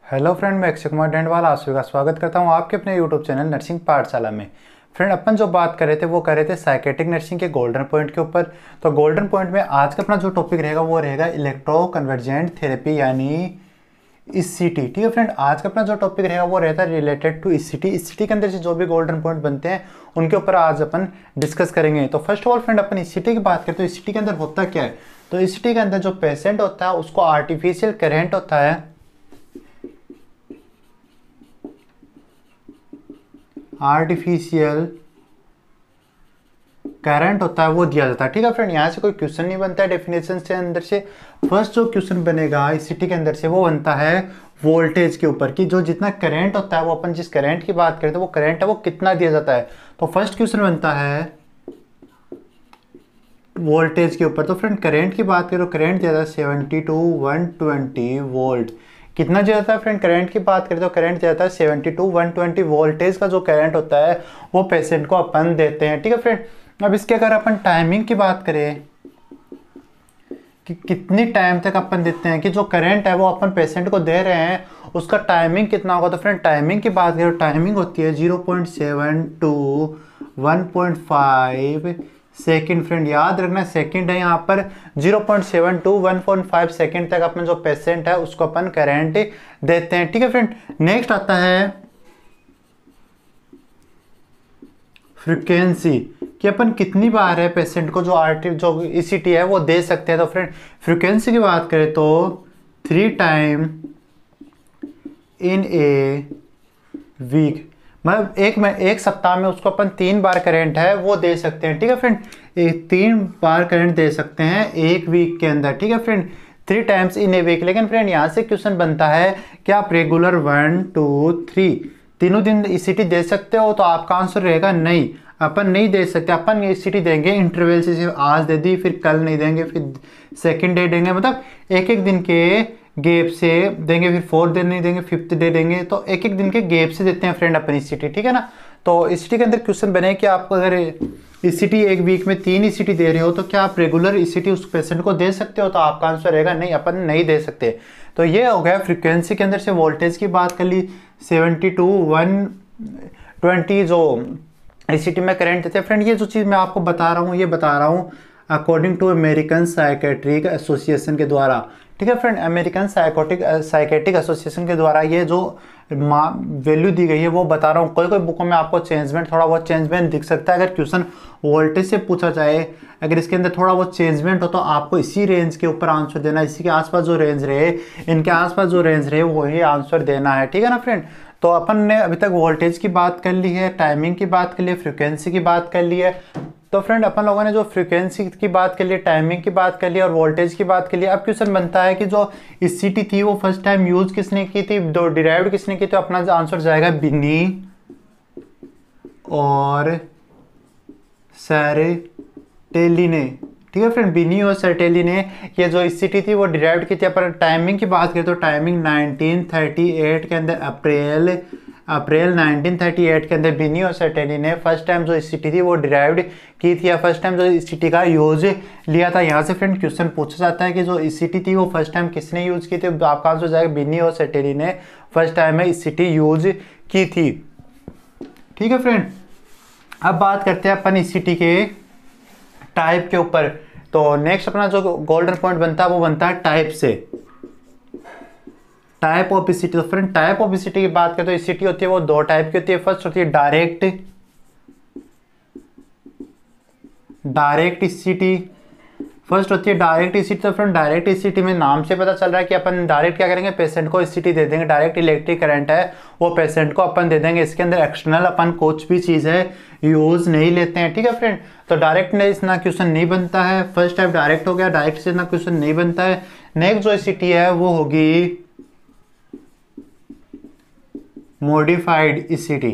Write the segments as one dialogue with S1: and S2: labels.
S1: Hello friend, मैं अक्षय कुमार डेंडवाल आप सभी का स्वागत करता हूं आपके अपने यूट्यूब चैनल नर्सिंग पाठशाला में। फ्रेंड, अपन जो बात कर रहे थे वो कर रहे थे साइकेट्रिक नर्सिंग के गोल्डन पॉइंट के ऊपर। तो गोल्डन पॉइंट में आज का अपना जो टॉपिक रहेगा वो रहेगा इलेक्ट्रो कन्वर्जेंट थेरेपी यानी ईसीटी। ठीक है फ्रेंड, आज का अपना जो टॉपिक रहेगा वो रहता है रिलेटेड टू ईसीटी। ईसीटी के अंदर से जो भी गोल्डन पॉइंट बनते हैं उनके ऊपर आज अपन डिस्कस करेंगे। तो first of all friend, upon ECT की बात करें तो ईसीटी के अंदर होता क्या है। तो ईसीटी के अंदर जो पेशेंट होता है उसको आर्टिफिशियल करेंट होता है, आर्टिफिशियल करंट होता है वो दिया जाता है। ठीक है फ्रेंड, यहाँ से कोई क्वेश्चन नहीं बनता है डेफिनेशन से अंदर से। फर्स्ट जो क्वेश्चन बनेगा ईसीटी के अंदर से वो बनता है वोल्टेज के ऊपर कि जो जितना करंट होता है वो अपन जिस करंट की बात करते हैं वो करंट है वो कितना दिया जाता है। तो फर्स्ट क्वेश्चन बनता है वोल्टेज के ऊपर। तो फ्रेंड करंट की बात करो, करंट दिया जाता है 70 to 120 वोल्ट। कितना दिया जाता है फ्रेंड, करंट की बात करें तो करंट दिया जाता है 70 to 120 वोल्टेज का जो करंट होता है वो पेशेंट को अपन देते हैं। ठीक है फ्रेंड, अब इसके अगर अपन टाइमिंग की बात करें कि कितनी टाइम तक अपन देते हैं कि जो करंट है वो अपन पेशेंट को दे रहे हैं उसका टाइमिंग कितना होगा। तो फ्रेंड टाइमिंग की बात करें, टाइमिंग होती है 0.7 to 1.5 सेकेंड। फ्रेंड याद रखना सेकेंड है यहाँ पर। 0.7 to 1.5 सेकेंड तक अपन जो पेशेंट है उसको अपन करंट देते हैं। ठीक है फ्रेंड, नेक्स्ट आता है फ्रीक्वेंसी कि अपन कितनी बार है पेशेंट को जो ईसीटी है वो दे सकते हैं। तो फ्रेंड फ्रीक्वेंसी की बात करें तो 3 टाइम इन ए वीक, मतलब एक सप्ताह में उसको अपन 3 बार करंट है वो दे सकते हैं। ठीक है फ्रेंड, 3 बार करंट दे सकते हैं एक वीक के अंदर। ठीक है friend, 3 times in a week. लेकिन फ्रेंड यहाँ से क्वेश्चन बनता है कि आप रेगुलर 1 2 3 तीनों दिन ईसीटी दे सकते हो। तो आपका आंसर रहेगा नहीं, अपन नहीं दे सकते। अपन ईसीटी देंगे इंटरवल से, सिर्फ आज दे दी फिर कल नहीं देंगे फिर सेकेंड डे देंगे, मतलब एक एक दिन के गैप से देंगे, फिर 4th डे नहीं देंगे, 5th डे देंगे। तो एक एक दिन के गैप से देते हैं फ्रेंड अपन ईसीटी। ठीक है ना, तो ईसीटी के अंदर क्वेश्चन बने कि आप अगर ईसीटी एक वीक में 3 ईसीटी दे रहे हो तो क्या आप रेगुलर ईसीटी उस पेशेंट को दे सकते हो। तो आपका आंसर रहेगा नहीं, अपन नहीं दे सकते। तो ये हो गया फ्रीक्वेंसी के अंदर से। वोल्टेज की बात कर ली, 70 to 120 जो ईसीटी में करंट देते हैं। फ्रेंड ये जो चीज़ मैं आपको बता रहा हूँ ये बता रहा हूँ according to American psychiatric association के द्वारा। ठीक है फ्रेंड, अमेरिकन साइकेट्रिक एसोसिएशन के द्वारा ये जो वैल्यू दी गई है वो बता रहा हूँ। कोई कोई बुकों में आपको चेंजमेंट थोड़ा बहुत चेंजमेंट दिख सकता है। अगर क्वेश्चन वोल्टेज से पूछा जाए, अगर इसके अंदर थोड़ा बहुत चेंजमेंट हो तो आपको इसी रेंज के ऊपर आंसर देना, इसी के आसपास जो रेंज रहे, इनके आसपास जो रेंज रहे वही आंसर देना है। ठीक है ना फ्रेंड, तो अपन ने अभी तक वोल्टेज की बात कर ली है, टाइमिंग की बात कर ली है, फ्रीक्वेंसी की बात कर ली है। तो फ्रेंड अपन लोगों ने जो फ्रीक्वेंसी की बात कर ली, टाइमिंग की बात कर ली और वोल्टेज की बात कर ली। अब क्वेश्चन बनता है कि जो ईसीटी थी वो फर्स्ट टाइम यूज किसने की थी, दो डिराइव्ड किसने की थी। तो अपना आंसर जाएगा बिनी और सैरेटेली ने। ठीक है फ्रेंड, बिनी और सैरेटेली ने ये जो ईसीटी थी वो डिराइव्ड की थी। अपन टाइमिंग की बात करें तो टाइमिंग 1938 के अंदर अप्रैल 1938 के अंदर बिनी और सैरेटेली ने फर्स्ट टाइम जो ईसीटी थी वो डिराइव्ड की थी या फर्स्ट टाइम जो ईसीटी का यूज लिया था। यहाँ से फ्रेंड क्वेश्चन पूछा जाता है कि जो ईसीटी थी वो फर्स्ट टाइम किसने यूज की थी। आपका आंसर जाएगा बिनी और सैरेटेली ने फर्स्ट टाइम में ईसीटी यूज की थी। ठीक है फ्रेंड, अब बात करते हैं अपन ईसीटी के टाइप के ऊपर। तो नेक्स्ट अपना जो गोल्डन पॉइंट बनता है वो बनता है टाइप से, टाइप ऑफ ईसीटी। तो फ्रेंड टाइप ऑफ ईसीटी की बात करें तो ईसीटी होती है वो 2 टाइप की होती है। फर्स्ट होती है डायरेक्ट ईसीटी। फर्स्ट होती है डायरेक्ट ईसीटी। तो फ्रेंड डायरेक्ट ईसीटी में नाम से पता चल रहा है कि अपन डायरेक्ट क्या करेंगे, पेशेंट को ईसीटी दे देंगे। डायरेक्ट इलेक्ट्रिक करंट है वो पेशेंट को अपन दे देंगे। इसके अंदर एक्सटर्नल अपन कुछ भी चीज़ है यूज नहीं लेते हैं। ठीक है फ्रेंड, तो डायरेक्ट ने इतना क्वेश्चन नहीं बनता है। फर्स्ट टाइप डायरेक्ट हो गया, डायरेक्ट से इतना क्वेश्चन नहीं बनता है। नेक्स्ट जो ईसीटी है वो होगी मॉडिफाइड ईसीटी।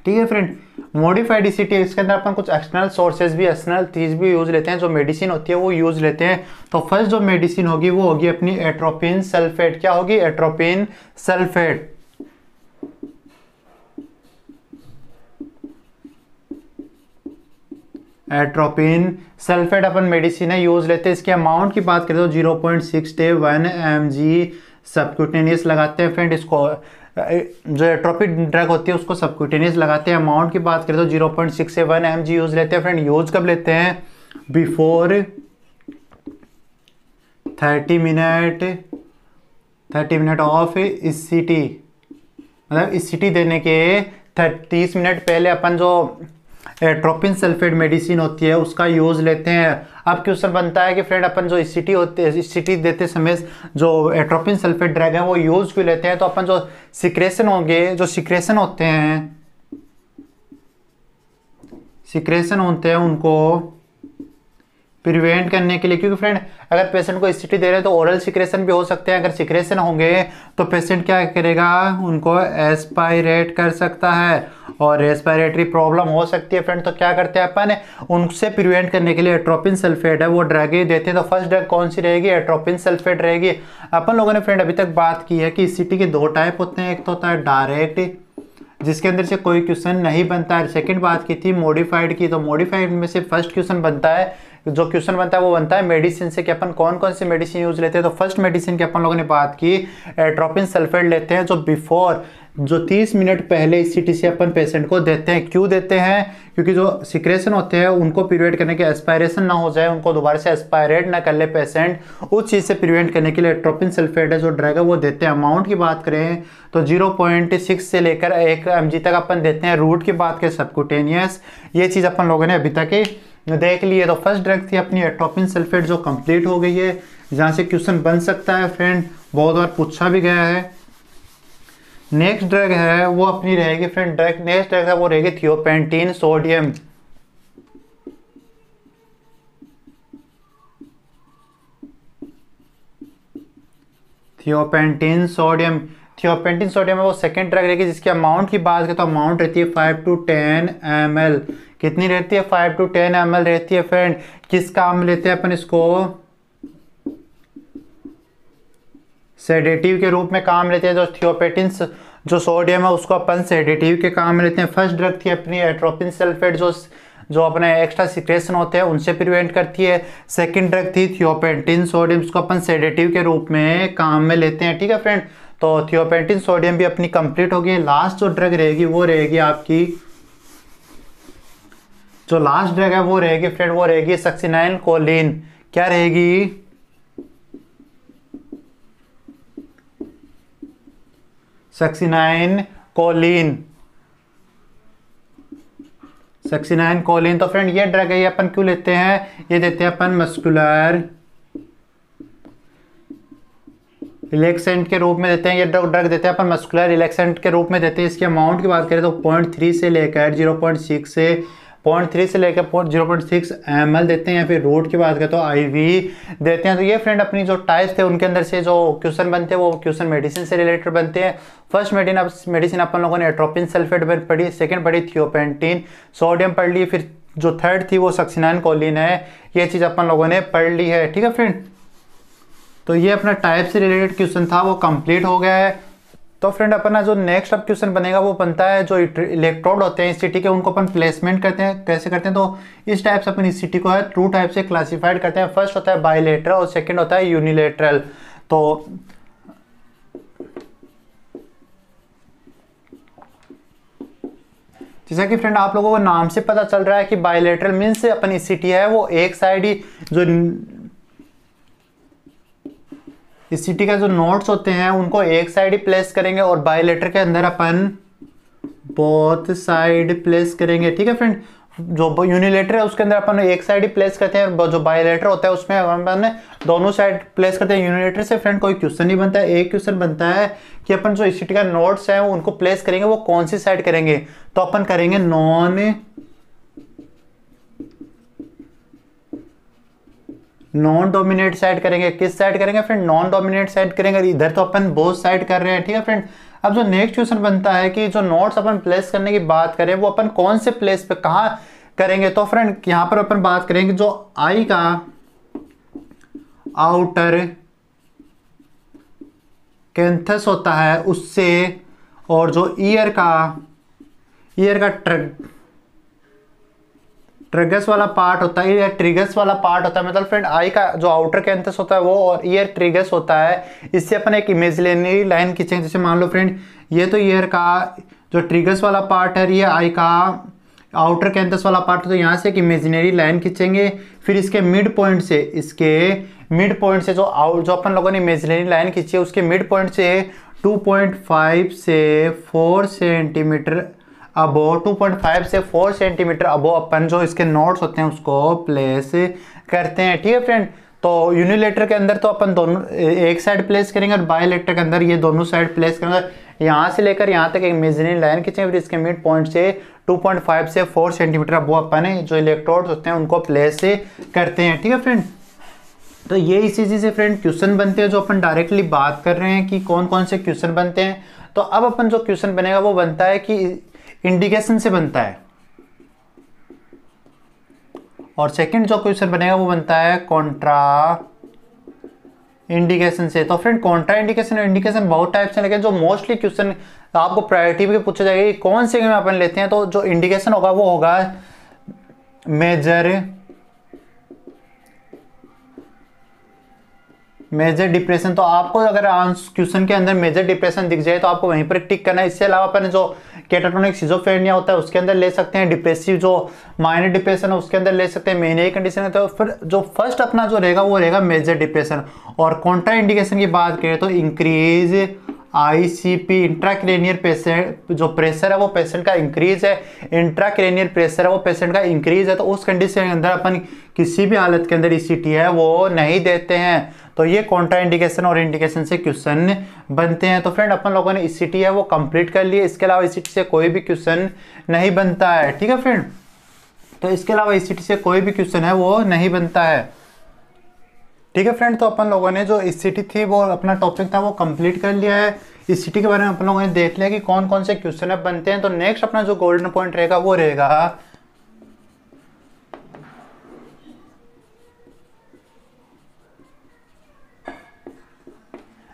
S1: ठीक है फ्रेंड, मॉडिफाइड ईसीटी इसके अंदर अपन कुछ एक्सटर्नल सोर्सेज भी, एक्सटर्नल चीज भी यूज लेते हैं। जो मेडिसिन होती है वो यूज लेते हैं। तो फर्स्ट जो मेडिसिन होगी वो होगी अपनी एट्रोपिन सल्फेट। क्या होगी, एट्रोपिन सल्फेट। एट्रोपिन सल्फेट अपन मेडिसिन है यूज लेते हैं। इसके अमाउंट की बात करें तो 0.61 mg सबक्यूटेनियस लगाते हैं फ्रेंड। इसको जो एट्रोपिक ड्रग होती है उसको सबक्यूटेनियस लगाते हैं। अमाउंट की बात करें तो 0.6 से 1 mg यूज लेते हैं फ्रेंड। यूज कब लेते हैं? बिफोर 30 मिनट ऑफ ईसीटी, मतलब ईसीटी देने के 30 मिनट पहले अपन जो एट्रोपिन सल्फेट मेडिसिन होती है उसका यूज लेते हैं। अब क्वेश्चन बनता है कि फ्रेंड अपन जो ईसीटी होते हैं, ईसीटी देते समय जो एट्रोपिन सल्फेट ड्रग है वो यूज क्यों लेते हैं? तो अपन जो सिक्रेशन होंगे, जो सिक्रेशन होते हैं उनको प्रिवेंट करने के लिए, क्योंकि फ्रेंड अगर पेशेंट को ईसीटी दे रहे हैं तो ओरल सिक्रेशन भी हो सकते हैं। अगर सिक्रेशन होंगे तो पेशेंट क्या करेगा? उनको एस्पायरेट कर सकता है और रेस्पिरेटरी प्रॉब्लम हो सकती है फ्रेंड। तो क्या करते हैं अपन? उनसे प्रिवेंट करने के लिए एट्रोपिन सल्फेट है वो ड्रग ही देते हैं। तो फर्स्ट ड्रग कौन सी रहेगी? एट्रोपिन सल्फेट रहेगी। अपन लोगों ने फ्रेंड अभी तक बात की है कि ईसीटी के 2 टाइप होते हैं। एक तो होता है डायरेक्ट, जिसके अंदर से कोई क्वेश्चन नहीं बनता है। सेकंड बात की थी मॉडिफाइड की, तो मॉडिफाइड में से फर्स्ट क्वेश्चन बनता है, जो क्वेश्चन बनता है वो बनता है मेडिसिन से, कि अपन कौन कौन सी मेडिसिन यूज लेते हैं। तो फर्स्ट मेडिसिन की अपन लोगों ने बात की एट्रोपिन सल्फेट लेते हैं, जो बिफोर, जो 30 मिनट पहले ईसीटी से अपन पेशेंट को देते हैं। क्यों देते हैं? क्योंकि जो सिक्रेशन होते हैं उनको प्रिवेंट करने के, एस्पायरेशन ना हो जाए, उनको दोबारा से एस्पायरेट ना कर ले पेशेंट, उस चीज़ से प्रिवेंट करने के लिए एट्रोपिन सल्फेट है जो ड्रग है वो देते हैं। अमाउंट की बात करें तो 0.6 से लेकर 1 mg तक अपन देते हैं। रूट की बात करें सबक्यूटेनियस, ये चीज़ अपन लोगों ने अभी तक देख ली है। तो फर्स्ट ड्रग थी अपनी एट्रोपिन सल्फेट जो कंप्लीट हो गई है, जहाँ से क्वेश्चन बन सकता है फ्रेंड, बहुत बार पूछा भी गया है। नेक्स्ट ड्रग है वो अपनी रहेगी फ्रेंड, नेक्स्ट ड्रग है वो रहेगी थियोपेंटीन सोडियम। थियोपेंटीन सोडियम है वो सेकेंड ड्रग रहेगी, जिसकी अमाउंट की बात करें तो अमाउंट रहती है 5 to 10 ml। कितनी रहती है? 5 to 10 ml रहती है फ्रेंड। किस काम में लेते हैं अपन इसको? सेडेटिव के रूप में काम लेते हैं। जो थियोपेंटीन जो सोडियम है उसको अपन सेडेटिव के काम में लेते हैं। फर्स्ट ड्रग थी अपनी एट्रोपिन सल्फेट जो अपने एक्स्ट्रा सिक्रेशन होते हैं उनसे प्रिवेंट करती है। सेकंड ड्रग थी थियोपेंटीन सोडियम, जिसको अपन सेडेटिव के रूप में काम में लेते हैं। ठीक है फ्रेंड, तो थियोपेंटीन सोडियम भी अपनी कंप्लीट होगी। लास्ट जो ड्रग रहेगी वो रहेगी आपकी, जो लास्ट ड्रग है वो रहेगी फ्रेंड, वो रहेगी सक्सिनाइल कोलिन। क्या रहेगी? Succinylcholine. तो फ्रेंड ये ड्रग है, ये अपन क्यों लेते हैं? ये देते हैं अपन मस्कुलर रिलैक्सेंट के रूप में देते हैं। ये ड्रग देते हैं अपन मस्कुलर रिलैक्सेंट के रूप में देते हैं। इसकी अमाउंट की बात करें तो 0.3 से लेकर 0.6 से 0.6 ml देते हैं, या फिर रूट की बात करें तो IV देते हैं। तो ये फ्रेंड अपनी जो टाइप्स थे उनके अंदर से जो क्वेश्चन बनते हैं वो क्वेश्चन मेडिसिन से रिलेटेड बनते हैं। फर्स्ट मेडिसिन अपन लोगों ने एट्रोपिन सल्फेट पढ़ी, सेकंड पढ़ी थियोपेंटीन सोडियम पढ़ ली, फिर जो थर्ड थी वो सक्सिनाइन कोलिन है। ये चीज़ अपन लोगों ने पढ़ ली है। ठीक है फ्रेंड, तो ये अपना टाइप से रिलेटेड क्वेश्चन था वो कंप्लीट हो गया है। तो फ्रेंड अपना जो नेक्स्ट अब क्वेश्चन बनेगा वो बनता है जो इलेक्ट्रोड होते हैं ईसीटी के, उनको अपन प्लेसमेंट करते हैं। कैसे करते हैं? तो इस टाइप से अपन ईसीटी को है 2 टाइप से क्लासिफाइड करते हैं। फर्स्ट होता है बायलेटरल और सेकंड होता है यूनिलेटरल। तो जैसा कि फ्रेंड आप लोगों को नाम से पता चल रहा है कि बायलेटरल मीन्स अपन ईसीटी है वो एक साइड ही, जो ईसीटी का जो नोट्स होते हैं उनको एक साइड ही प्लेस करेंगे, और बायलेटर के अंदर अपन बोथ साइड प्लेस करेंगे। ठीक है फ्रेंड, जो यूनिलेटर है उसके अंदर अपन एक साइड ही प्लेस करते हैं, जो बायलेटर होता है उसमें अपन दोनों साइड प्लेस करते हैं। यूनिलेटर से फ्रेंड कोई क्वेश्चन नहीं बनता है, एक क्वेश्चन बनता है कि अपन जो ईसीटी का नोट्स है उनको प्लेस करेंगे वो कौन सी साइड करेंगे? तो अपन करेंगे नॉन डोमिनेट साइड करेंगे। किस साइड करेंगे फ्रेंड? नॉन डोमिनेट साइड करेंगे। इधर तो अपन बोथ साइड कर रहे हैं। ठीक है फ्रेंड, अब जो नेक्स्ट क्वेश्चन बनता है कि जो नोट्स अपन प्लेस करने की बात करें वो अपन कौन से प्लेस पे कहाँ करेंगे? तो फ्रेंड यहाँ पर अपन बात करेंगे जो आई का आउटर कैंथस होता है उससे, और जो ईयर का ट्रिगस वाला पार्ट होता है, ईयर ट्रिगस वाला पार्ट होता है, मतलब फ्रेंड आई का जो आउटर कैंथस होता है वो, और ईयर ट्रिगस होता है। इससे अपन एक इमेजिनरी लाइन खींचेंगे। जैसे मान लो फ्रेंड ये तो ईयर का जो ट्रिगस वाला पार्ट है, ये आई का आउटर कैंथस वाला पार्ट, तो यहाँ से एक इमेजिनरी लाइन खींचेंगे। फिर इसके मिड पॉइंट से, जो अपन लोगों ने इमेजिनरी लाइन खींची है उसके मिड पॉइंट से 2.5 से 4 सेंटीमीटर अबो, 2.5 से 4 सेंटीमीटर अबो अपन जो इसके नोट्स होते हैं उसको प्लेस करते हैं। ठीक है फ्रेंड, तो यूनिलेटर के अंदर तो अपन दोनों एक साइड प्लेस करेंगे और बायलेटर के अंदर ये दोनों साइड प्लेस करेंगे। यहाँ से लेकर यहाँ तक एक इमेजिनरी लाइन खींचेंगे, फिर इसके मिड पॉइंट से 2.5 से 4 सेंटीमीटर अबो अपन जो इलेक्ट्रोड्स होते हैं उनको प्लेस करते हैं। ठीक है फ्रेंड, तो ये इसी चीज़ से फ्रेंड क्वेश्चन बनते हैं जो अपन डायरेक्टली बात कर रहे हैं कि कौन कौन से क्वेश्चन बनते हैं। तो अब अपन जो क्वेश्चन बनेगा वो बनता है कि इंडिकेशन से बनता है, और सेकंड जो क्वेश्चन बनेगा वो बनता है कॉन्ट्रा इंडिकेशन से। तो फ्रेंड कॉन्ट्रा इंडिकेशन और इंडिकेशन बहुत टाइप्स हैं, लेकिन जो मोस्टली क्वेश्चन आपको प्रायोरिटी पे पूछा जाएगा कि कौन से में अपन लेते हैं, तो जो इंडिकेशन होगा वो होगा मेजर डिप्रेशन। तो आपको अगर क्वेश्चन के अंदर मेजर डिप्रेशन दिख जाए तो आपको वहीं पर टिक करना है। इससे अलावा अपन जो कैटाटोनिक सिजोफ्रेनिया होता है उसके अंदर ले सकते हैं, डिप्रेसिव जो माइनर डिप्रेशन है उसके अंदर ले सकते हैं, मेनियक कंडीशन है। तो फिर जो फर्स्ट अपना जो रहेगा वो रहेगा मेजर डिप्रेशन। और कॉन्ट्रा इंडिकेशन की बात करें तो इंक्रीज आईसीपी, इंट्राक्रेनियल पेशेंट जो प्रेशर है वो पेशेंट का इंक्रीज है, इंट्राक्रेनियल प्रेशर है वो पेशेंट का इंक्रीज है, तो उस कंडीशन के अंदर अपन किसी भी हालत के अंदर ईसीटी है वो नहीं देते हैं। तो ये कॉन्ट्रा इंडिकेशन और इंडिकेशन से क्वेश्चन बनते हैं। तो फ्रेंड अपन लोगों ने ईसीटी है वो कंप्लीट कर लिए, इसके अलावा ईसीटी से कोई भी क्वेश्चन नहीं बनता है। ठीक है फ्रेंड, तो इसके अलावा ईसीटी से कोई भी क्वेश्चन है वो नहीं बनता है। ठीक है फ्रेंड, तो अपन लोगों ने जो ईसीटी थी वो अपना टॉपिक था वो कंप्लीट कर लिया है। ईसीटी के बारे में अपन लोगों ने देख लिया कि कौन कौन से क्वेश्चन बनते हैं। तो नेक्स्ट अपना जो गोल्डन पॉइंट रहेगा वो रहेगा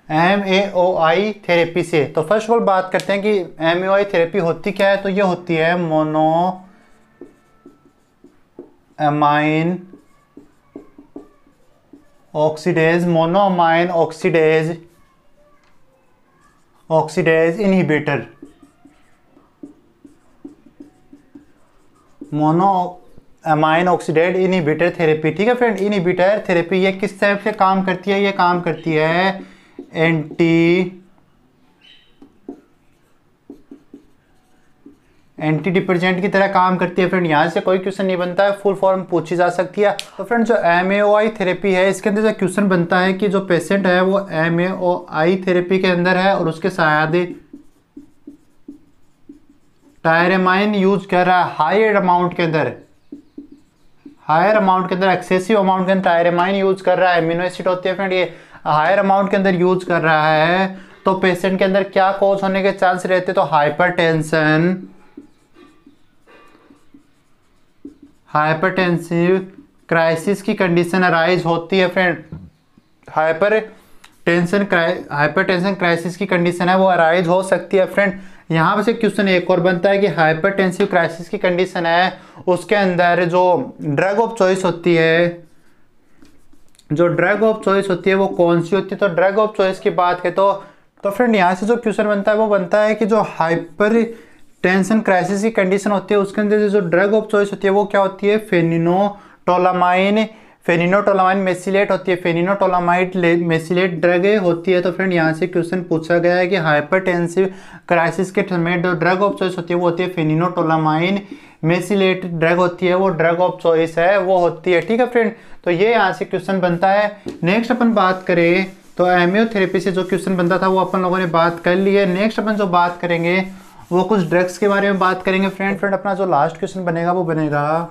S1: MAOI थेरेपी से। तो फर्स्ट ऑफ ऑल बात करते हैं कि MAOI थेरेपी होती क्या है। तो ये होती है mono amine oxidase, monoamine oxidase inhibitor, monoamine oxidase inhibitor therapy. ठीक है फ्रेंड, इनहिबिटर थेरेपी ये किस टाइप से काम करती है, ये काम करती है एंटी डिप्रेसेंट की तरह काम करती है। फ्रेंड यहाँ से कोई क्वेश्चन नहीं बनता है, फुल फॉर्म पूछी जा सकती है। तो फ्रेंड जो MAOI थेरेपी है इसके अंदर जो क्वेश्चन बनता है कि जो पेशेंट है वो MAOI थेरेपी के अंदर है और उसके साथ टायरेमाइन यूज कर रहा है हायर अमाउंट के अंदर, एक्सेसिव अमाउंट के अंदर टायरेमाइन यूज कर रहा है। एमिनो एसिड होती है फ्रेंड, ये हायर अमाउंट के अंदर यूज कर रहा है। तो पेशेंट के अंदर क्या कॉज होने के चांस रहते हैं, तो हाइपरटेंसिव क्राइसिस की कंडीशन अराइज होती है फ्रेंड। हाइपरटेंशन क्राइसिस की कंडीशन है वो अराइज हो सकती है फ्रेंड। यहाँ से क्वेश्चन एक और बनता है कि हाइपरटेंसिव क्राइसिस की कंडीशन है उसके अंदर जो ड्रग ऑफ चॉइस होती है, वो कौन सी होती है। तो ड्रग ऑफ चॉइस की बात करें तो फ्रेंड यहाँ से जो क्वेश्चन बनता है वो बनता है कि जो हाइपर टेंशन क्राइसिस की कंडीशन होती है उसके अंदर जो ड्रग ऑफ चॉइस होती है वो क्या होती है, फेनिनोटोलामाइन मेसिलेट होती है, फेनिनोटोलामाइड मेसिलेट ड्रग होती है। तो फ्रेंड यहाँ से क्वेश्चन पूछा गया है कि हाइपरटेंसिव क्राइसिस के समय जो ड्रग ऑफ चॉइस होती है वो होती है फेनिनोटोलामाइन मेसिलेट ड्रग होती है, वो ड्रग ऑफ चॉइस है वो होती है। ठीक है फ्रेंड, तो ये यहाँ से क्वेश्चन बनता है। नेक्स्ट अपन बात करें तो MAO थेरेपी से जो क्वेश्चन बनता था वो अपन लोगों ने बात कर ली है। नेक्स्ट अपन जो बात करेंगे वो कुछ ड्रग्स के बारे में बात करेंगे फ्रेंड। अपना जो लास्ट क्वेश्चन बनेगा वो बनेगा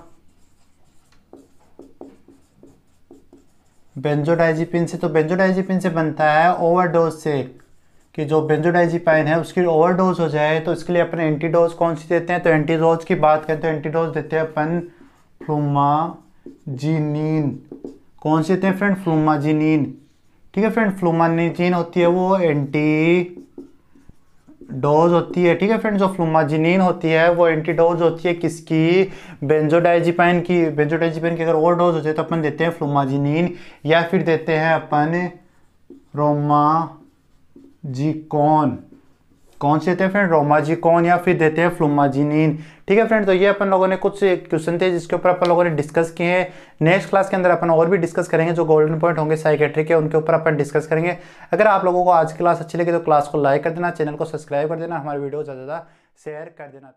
S1: बेंजोडाइजिपिन से। तो बेंजोडाइजिपिन से बनता है ओवरडोज से, कि जो बेंजोडाइजिपाइन है उसकी ओवरडोज हो जाए तो इसके लिए अपन एंटीडोज कौन सी देते हैं। तो एंटीडोज की बात करें तो एंटीडोज देते हैं अपन फ्लूमाजीनिन। कौन सी देते हैं फ्रेंड, फ्लूमाजीनिन। ठीक है फ्रेंड, फ्लूमाजीनिन होती है वो एंटी डोज होती है, ठीक है फ्रेंड्स, जो फ्लूमाजिनिन होती है वो एंटीडोज होती है किसकी, बेंजोडाइजिपाइन की। बेंजोडाइजिपाइन की अगर ओवर डोज होती है तो अपन देते हैं फ्लूमाजिनिन, या फिर देते हैं अपन रोमाजिकॉन। कौन से देते हैं फ्रेंड, रोमाजिकॉन या फिर देते हैं फ्लूमाजिनिन। ठीक है फ्रेंड, तो ये अपन लोगों ने कुछ क्वेश्चन थे जिसके ऊपर अपन लोगों ने डिस्कस किए हैं। नेक्स्ट क्लास के अंदर अपन और भी डिस्कस करेंगे, जो गोल्डन पॉइंट होंगे साइकेट्री के उनके ऊपर अपन डिस्कस करेंगे। अगर आप लोगों को आज की क्लास अच्छी लगी तो क्लास को लाइक कर देना, चैनल को सब्सक्राइब कर देना, हमारे वीडियो ज़्यादा से ज़्यादा शेयर कर देना।